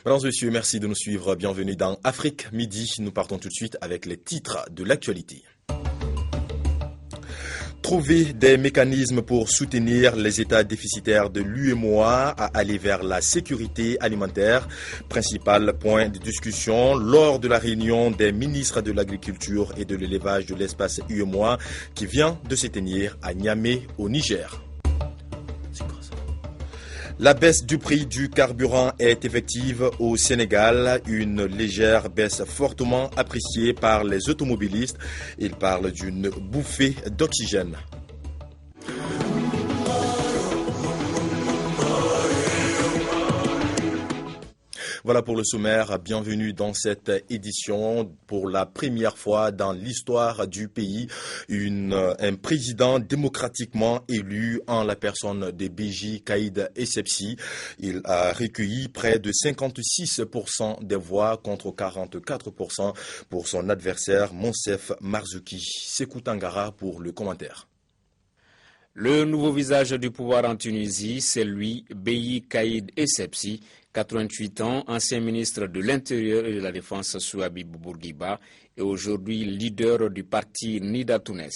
Mesdames et messieurs, merci de nous suivre. Bienvenue dans Afrique Midi. Nous partons tout de suite avec les titres de l'actualité. Trouver des mécanismes pour soutenir les États déficitaires de l'UEMOA à aller vers la sécurité alimentaire. Principal point de discussion lors de la réunion des ministres de l'Agriculture et de l'Élevage de l'espace UEMOA qui vient de se tenir à Niamey au Niger. La baisse du prix du carburant est effective au Sénégal, une légère baisse fortement appréciée par les automobilistes. Ils parlent d'une bouffée d'oxygène. Voilà pour le sommaire. Bienvenue dans cette édition. Pour la première fois dans l'histoire du pays, un président démocratiquement élu en la personne de Béji Caïd Essebsi. Il a recueilli près de 56% des voix contre 44% pour son adversaire Monsef Marzouki. Sékou Tangara pour le commentaire. Le nouveau visage du pouvoir en Tunisie, c'est lui, Béji Caïd Essebsi, 88 ans, ancien ministre de l'Intérieur et de la Défense sous Habib Bourguiba et aujourd'hui leader du parti Nida Tounes.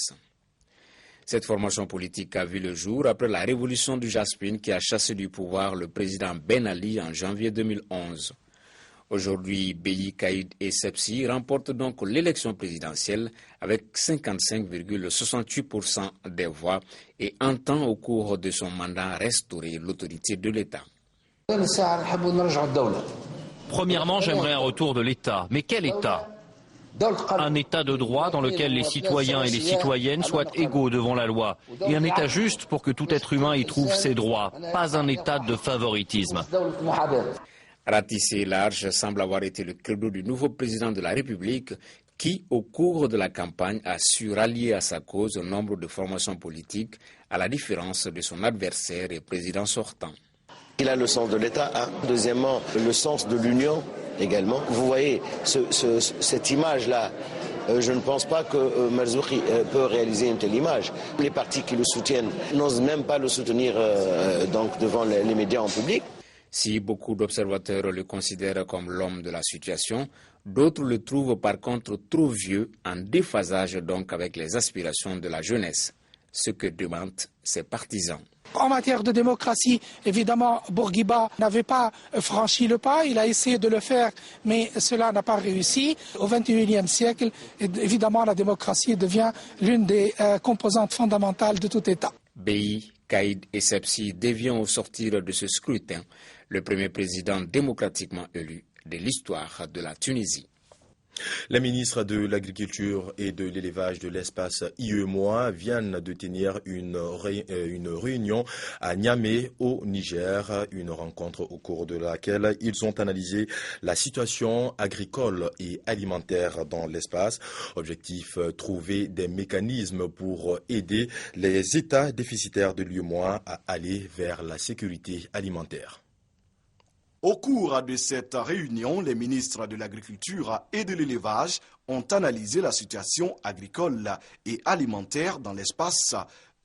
Cette formation politique a vu le jour après la révolution du Jaspin qui a chassé du pouvoir le président Ben Ali en janvier 2011. Aujourd'hui, Béji Caïd Essebsi remporte donc l'élection présidentielle avec 55,68% des voix et entend au cours de son mandat restaurer l'autorité de l'État. Premièrement, j'aimerais un retour de l'État. Mais quel État ? Un État de droit dans lequel les citoyens et les citoyennes soient égaux devant la loi. Et un État juste pour que tout être humain y trouve ses droits. Pas un État de favoritisme. Ratisser large semble avoir été le credo du nouveau président de la République qui, au cours de la campagne, a su rallier à sa cause un nombre de formations politiques, à la différence de son adversaire et président sortant. Il a le sens de l'État, Deuxièmement, le sens de l'union également. Vous voyez, cette image-là, je ne pense pas que Marzouki peut réaliser une telle image. Les partis qui le soutiennent n'osent même pas le soutenir donc devant les médias en public. Si beaucoup d'observateurs le considèrent comme l'homme de la situation, d'autres le trouvent par contre trop vieux, en déphasage donc avec les aspirations de la jeunesse, ce que demandent ses partisans. En matière de démocratie, évidemment, Bourguiba n'avait pas franchi le pas. Il a essayé de le faire, mais cela n'a pas réussi. Au XXIe siècle, évidemment, la démocratie devient l'une des composantes fondamentales de tout État. Béji Caïd Essebsi devient au sortir de ce scrutin le premier président démocratiquement élu de l'histoire de la Tunisie. Les ministres de l'Agriculture et de l'Élevage de l'espace UEMOA viennent de tenir une réunion à Niamey au Niger, une rencontre au cours de laquelle ils ont analysé la situation agricole et alimentaire dans l'espace. Objectif, trouver des mécanismes pour aider les États déficitaires de l'UEMOA à aller vers la sécurité alimentaire. Au cours de cette réunion, les ministres de l'Agriculture et de l'Élevage ont analysé la situation agricole et alimentaire dans l'espace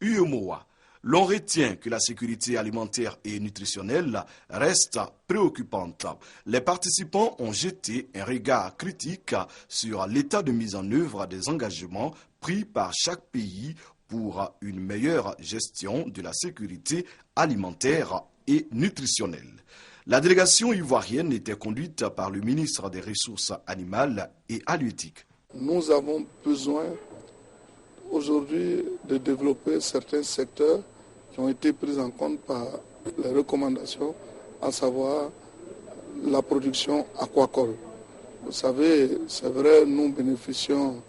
UEMOA. L'on retient que la sécurité alimentaire et nutritionnelle reste préoccupante. Les participants ont jeté un regard critique sur l'état de mise en œuvre des engagements pris par chaque pays pour une meilleure gestion de la sécurité alimentaire et nutritionnelle. La délégation ivoirienne était conduite par le ministre des Ressources animales et halieutiques. Nous avons besoin aujourd'hui de développer certains secteurs qui ont été pris en compte par les recommandations, à savoir la production aquacole. Vous savez, c'est vrai, nous bénéficions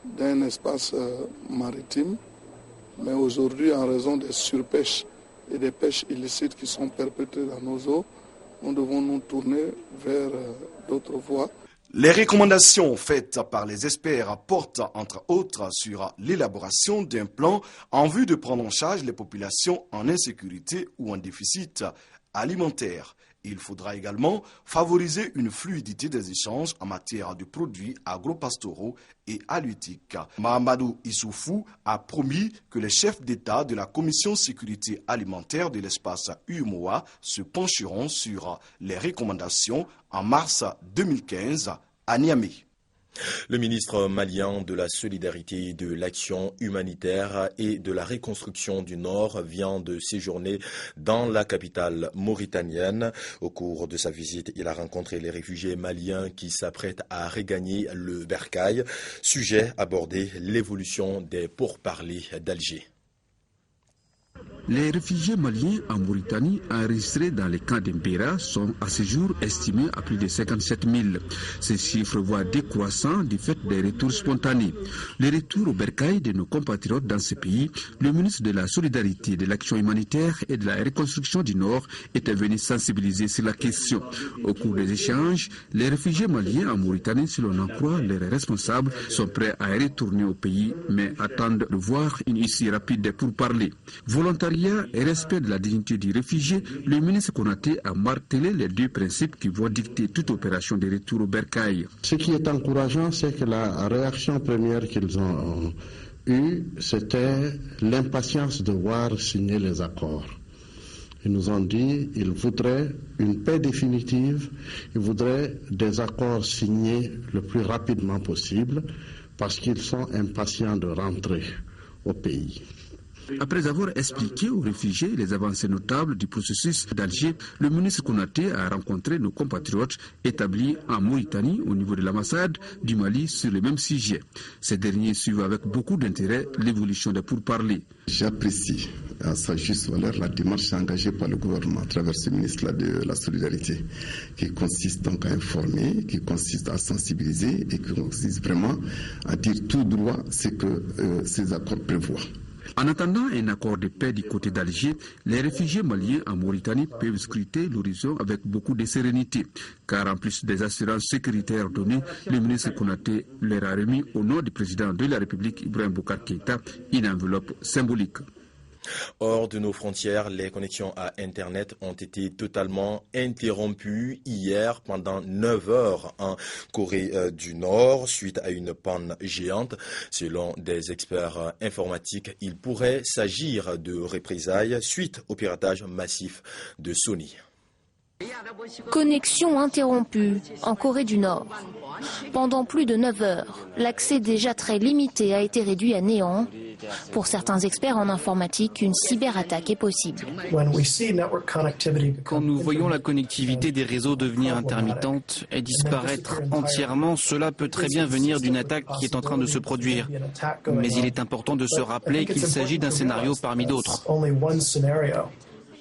d'un espace maritime, mais aujourd'hui, en raison des surpêches et des pêches illicites qui sont perpétrées dans nos eaux, nous devons nous tourner vers d'autres voies. Les recommandations faites par les experts portent entre autres sur l'élaboration d'un plan en vue de prendre en charge les populations en insécurité ou en déficit alimentaire, Il faudra également favoriser une fluidité des échanges en matière de produits agropastoraux et halieutiques. Mahamadou Issoufou a promis que les chefs d'État de la Commission sécurité alimentaire de l'espace UEMOA se pencheront sur les recommandations en mars 2015 à Niamey. Le ministre malien de la Solidarité, de l'Action humanitaire et de la Reconstruction du Nord vient de séjourner dans la capitale mauritanienne. Au cours de sa visite, il a rencontré les réfugiés maliens qui s'apprêtent à regagner le Bercail. Sujet abordé, l'évolution des pourparlers d'Alger. Les réfugiés maliens en Mauritanie enregistrés dans les camps d'Embera sont à ce jour estimés à plus de 57 000. Ces chiffres voient décroissant du fait des retours spontanés. Le retour au bercail de nos compatriotes dans ce pays, le ministre de la Solidarité, de l'Action humanitaire et de la Reconstruction du Nord était venu sensibiliser sur la question. Au cours des échanges, les réfugiés maliens en Mauritanie, si l'on en croit leurs responsables, sont prêts à retourner au pays, mais attendent de voir une issue rapide des pourparlers. Volontariat et respect de la dignité du réfugié, le ministre Konaté a martelé les deux principes qui vont dicter toute opération de retour au bercail. Ce qui est encourageant, c'est que la réaction première qu'ils ont eue, c'était l'impatience de voir signer les accords. Ils nous ont dit qu'ils voudraient une paix définitive, ils voudraient des accords signés le plus rapidement possible parce qu'ils sont impatients de rentrer au pays. Après avoir expliqué aux réfugiés les avancées notables du processus d'Alger, le ministre Konaté a rencontré nos compatriotes établis en Mauritanie au niveau de l'ambassade du Mali sur le même sujet. Ces derniers suivent avec beaucoup d'intérêt l'évolution des pourparlers. J'apprécie à sa juste valeur la démarche engagée par le gouvernement à travers ce ministre-là de la Solidarité, qui consiste donc à informer, qui consiste à sensibiliser et qui consiste vraiment à dire tout droit ce que ces accords prévoient. En attendant un accord de paix du côté d'Alger, les réfugiés maliens en Mauritanie peuvent scruter l'horizon avec beaucoup de sérénité, car en plus des assurances sécuritaires données, le ministre Konaté leur a remis au nom du président de la République, Ibrahim Boubacar Keïta, une enveloppe symbolique. Hors de nos frontières, les connexions à Internet ont été totalement interrompues hier pendant 9 heures en Corée du Nord suite à une panne géante. Selon des experts informatiques, il pourrait s'agir de représailles suite au piratage massif de Sony. Connexion interrompue en Corée du Nord. Pendant plus de 9 heures, l'accès déjà très limité a été réduit à néant. Pour certains experts en informatique, une cyberattaque est possible. Quand nous voyons la connectivité des réseaux devenir intermittente et disparaître entièrement, cela peut très bien venir d'une attaque qui est en train de se produire. Mais il est important de se rappeler qu'il s'agit d'un scénario parmi d'autres.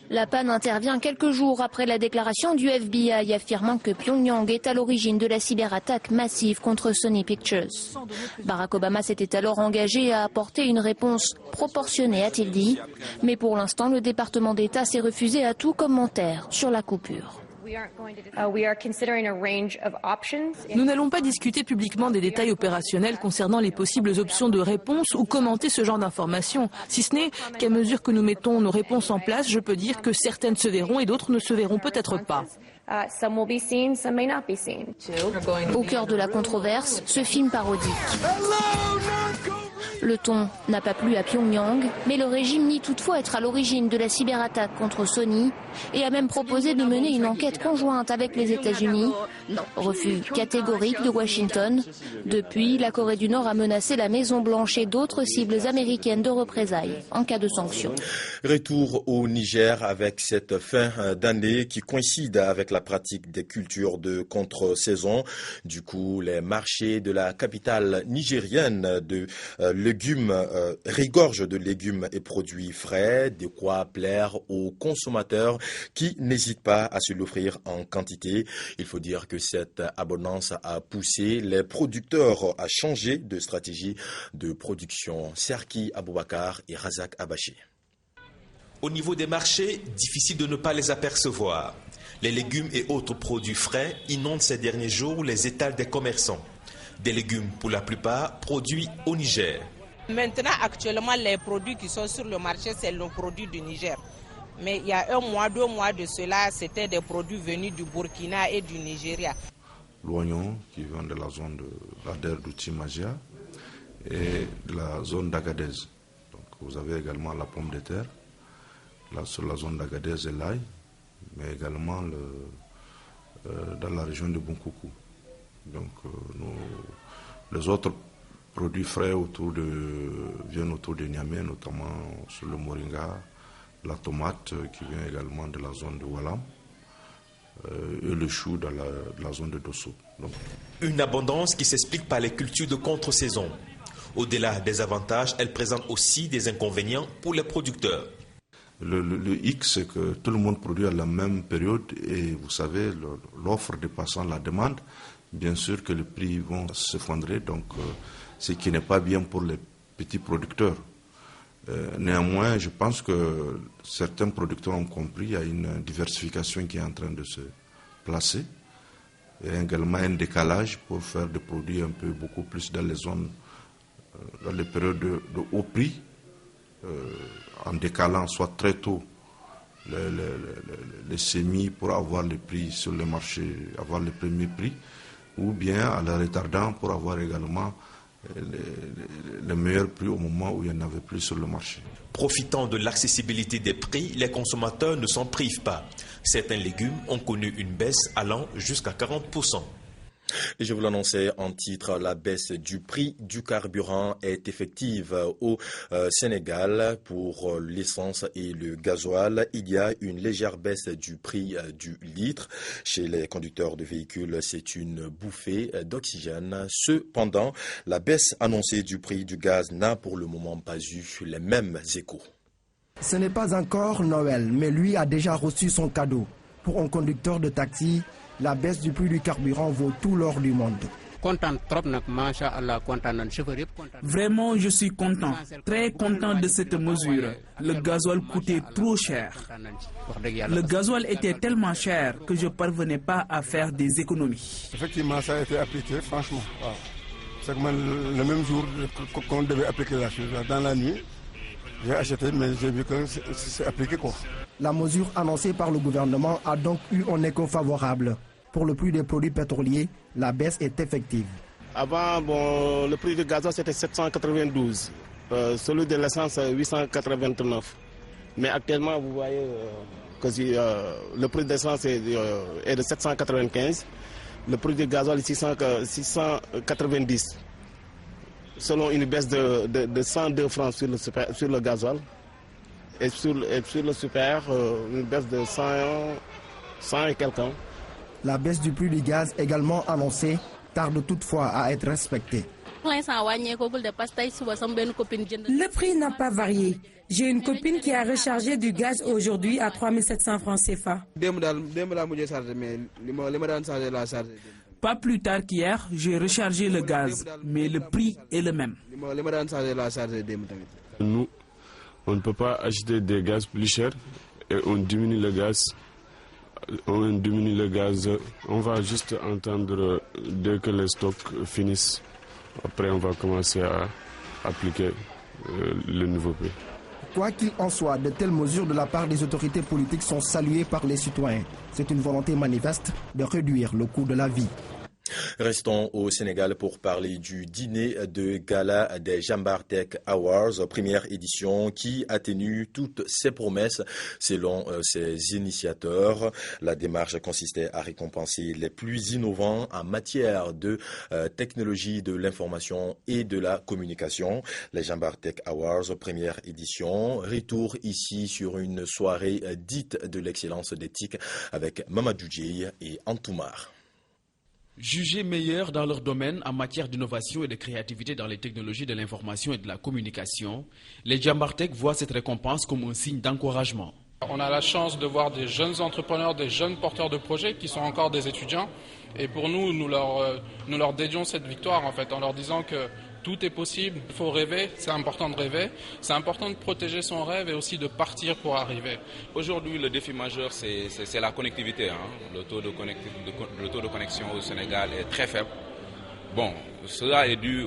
La panne intervient quelques jours après la déclaration du FBI affirmant que Pyongyang est à l'origine de la cyberattaque massive contre Sony Pictures. Barack Obama s'était alors engagé à apporter une réponse proportionnée, a-t-il dit. Mais pour l'instant, le département d'État s'est refusé à tout commentaire sur la coupure. Nous n'allons pas discuter publiquement des détails opérationnels concernant les possibles options de réponse ou commenter ce genre d'informations. Si ce n'est qu'à mesure que nous mettons nos réponses en place, je peux dire que certaines se verront et d'autres ne se verront peut-être pas. Au cœur de la controverse, ce film parodique. Le ton n'a pas plu à Pyongyang, mais le régime nie toutefois être à l'origine de la cyberattaque contre Sony et a même proposé de mener une enquête conjointe avec les États-Unis. Refus catégorique de Washington. Depuis, la Corée du Nord a menacé la Maison-Blanche et d'autres cibles américaines de représailles en cas de sanctions. Retour au Niger avec cette fin d'année qui coïncide avec la pratique des cultures de contre-saison. Du coup, les marchés de la capitale nigérienne de légumes regorgent de légumes et produits frais, de quoi plaire aux consommateurs qui n'hésitent pas à se l'offrir en quantité. Il faut dire que cette abondance a poussé les producteurs à changer de stratégie de production. Serki Aboubakar et Razak Abaché. Au niveau des marchés, difficile de ne pas les apercevoir. Les légumes et autres produits frais inondent ces derniers jours les étals des commerçants. Des légumes, pour la plupart, produits au Niger. Maintenant, actuellement, les produits qui sont sur le marché, c'est le produit du Niger. Mais il y a 1 mois, 2 mois de cela, c'était des produits venus du Burkina et du Nigeria. L'oignon qui vient de la zone de l'Ader d'Outi-Magia et de la zone d'Agadez. Donc vous avez également la pomme de terre, là sur la zone d'Agadez et l'ail, mais également dans la région de Bunkoukou. Donc les autres produits frais viennent autour de Niamey, notamment sur le moringa, la tomate qui vient également de la zone de Walam et le chou dans la zone de Dosso. Donc, une abondance qui s'explique par les cultures de contre-saison. Au-delà des avantages, elle présente aussi des inconvénients pour les producteurs. Le hic, c'est que tout le monde produit à la même période et vous savez, l'offre dépassant la demande, bien sûr que les prix vont s'effondrer, donc ce qui n'est pas bien pour les petits producteurs. Néanmoins, je pense que certains producteurs ont compris, il y a une diversification qui est en train de se placer et également un décalage pour faire des produits beaucoup plus dans les zones, dans les périodes de haut prix, en décalant soit très tôt les semis pour avoir les prix sur le marché, avoir les premiers prix, ou bien en les retardant pour avoir également le meilleur prix au moment où il n'y en avait plus sur le marché. Profitant de l'accessibilité des prix, les consommateurs ne s'en privent pas. Certains légumes ont connu une baisse allant jusqu'à 40%. Et je vous l'annonçais en titre, la baisse du prix du carburant est effective au Sénégal pour l'essence et le gasoil. Il y a une légère baisse du prix du litre. Chez les conducteurs de véhicules, c'est une bouffée d'oxygène. Cependant, la baisse annoncée du prix du gaz n'a pour le moment pas eu les mêmes échos. Ce n'est pas encore Noël, mais lui a déjà reçu son cadeau. Pour un conducteur de taxi, la baisse du prix du carburant vaut tout l'or du monde. Vraiment, je suis content, très content de cette mesure. Le gasoil coûtait trop cher. Le gasoil était tellement cher que je ne parvenais pas à faire des économies. Effectivement, ça a été appliqué, franchement. C'est comme le même jour qu'on devait appliquer la chose. Dans la nuit, j'ai acheté, mais j'ai vu que c'est appliqué quoi. La mesure annoncée par le gouvernement a donc eu un écho favorable. Pour le prix des produits pétroliers, la baisse est effective. Avant, le prix du gasoil c'était 792, celui de l'essence 889. Mais actuellement, vous voyez que le prix de l'essence est de 795, le prix du gasoil est 690. Selon une baisse de 102 francs sur le gasoil. Et sur le super, une baisse de 100 et quelques. La baisse du prix du gaz également annoncée tarde toutefois à être respectée. Le prix n'a pas varié. J'ai une copine qui a rechargé du gaz aujourd'hui à 3700 francs CFA. Pas plus tard qu'hier, j'ai rechargé le gaz, mais le prix est le même. Nous, on ne peut pas acheter des gaz plus chers et on diminue le gaz. On va juste entendre dès que les stocks finissent. Après, on va commencer à appliquer le nouveau prix. Quoi qu'il en soit, de telles mesures de la part des autorités politiques sont saluées par les citoyens. C'est une volonté manifeste de réduire le coût de la vie. Restons au Sénégal pour parler du dîner de gala des Jambar Tech Awards, première édition qui a tenu toutes ses promesses selon ses initiateurs. La démarche consistait à récompenser les plus innovants en matière de technologie de l'information et de la communication. Les Jambar Tech Awards, première édition, retour ici sur une soirée dite de l'excellence d'éthique avec Mamadou Djei et Antoumar. Jugés meilleurs dans leur domaine en matière d'innovation et de créativité dans les technologies de l'information et de la communication, les Jambar Tech voient cette récompense comme un signe d'encouragement. On a la chance de voir des jeunes entrepreneurs, des jeunes porteurs de projets qui sont encore des étudiants. Et pour nous leur dédions cette victoire en fait, en leur disant que tout est possible, il faut rêver, c'est important de rêver, c'est important de protéger son rêve et aussi de partir pour arriver. Aujourd'hui, le défi majeur, c'est la connectivité. Le taux de connexion au Sénégal est très faible. Bon, cela est dû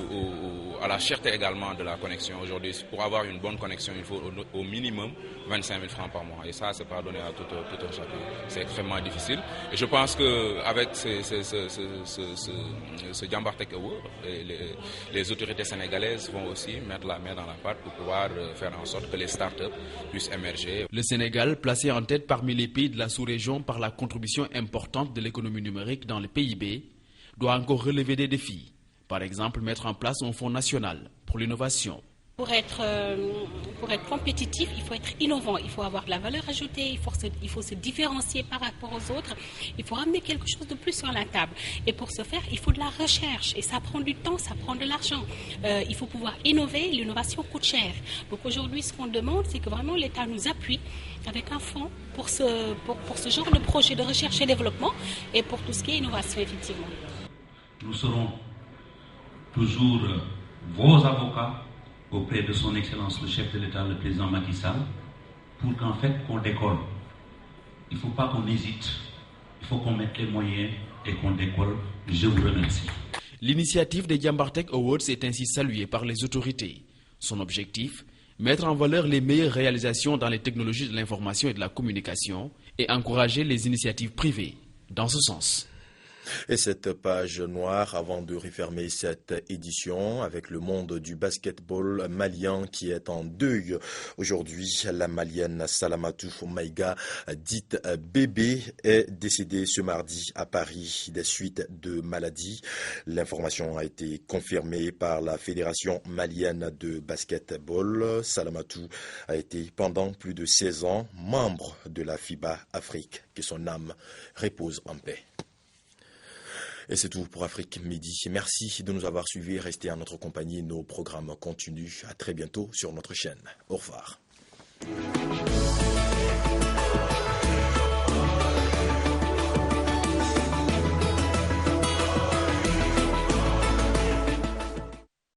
à la cherté également de la connexion. Aujourd'hui, pour avoir une bonne connexion, il faut au minimum 25 000 francs par mois. Et ça, c'est pas donné à tout un chacun. C'est extrêmement difficile. Et je pense qu'avec ce Jambartek Award, les autorités sénégalaises vont aussi mettre la main dans la pâte pour pouvoir faire en sorte que les startups puissent émerger. Le Sénégal, placé en tête parmi les pays de la sous-région par la contribution importante de l'économie numérique dans le PIB, doit encore relever des défis. Par exemple, mettre en place un fonds national pour l'innovation. Pour être compétitif, il faut être innovant, il faut avoir de la valeur ajoutée, il faut se différencier par rapport aux autres, il faut ramener quelque chose de plus sur la table. Et pour ce faire, il faut de la recherche et ça prend du temps, ça prend de l'argent. Il faut pouvoir innover, l'innovation coûte cher. Donc aujourd'hui, ce qu'on demande, c'est que vraiment l'État nous appuie avec un fonds pour ce genre de projet de recherche et développement et pour tout ce qui est innovation, effectivement. Nous serons toujours vos avocats auprès de son Excellence le chef de l'État, le président Macky Sall, pour qu'en fait qu'on décolle. Il ne faut pas qu'on hésite, il faut qu'on mette les moyens et qu'on décolle. Je vous remercie. L'initiative des Jambartek Awards est ainsi saluée par les autorités. Son objectif, mettre en valeur les meilleures réalisations dans les technologies de l'information et de la communication et encourager les initiatives privées dans ce sens. Et cette page noire, avant de refermer cette édition avec le monde du basketball malien qui est en deuil. Aujourd'hui, la malienne Salamatou Maïga, dite Bébé, est décédée ce mardi à Paris des suites de maladie. L'information a été confirmée par la Fédération malienne de basketball. Salamatou a été pendant plus de 16 ans membre de la FIBA Afrique. Que son âme repose en paix. Et c'est tout pour Afrique Midi. Merci de nous avoir suivis. Restez en notre compagnie. Nos programmes continuent. À très bientôt sur notre chaîne. Au revoir.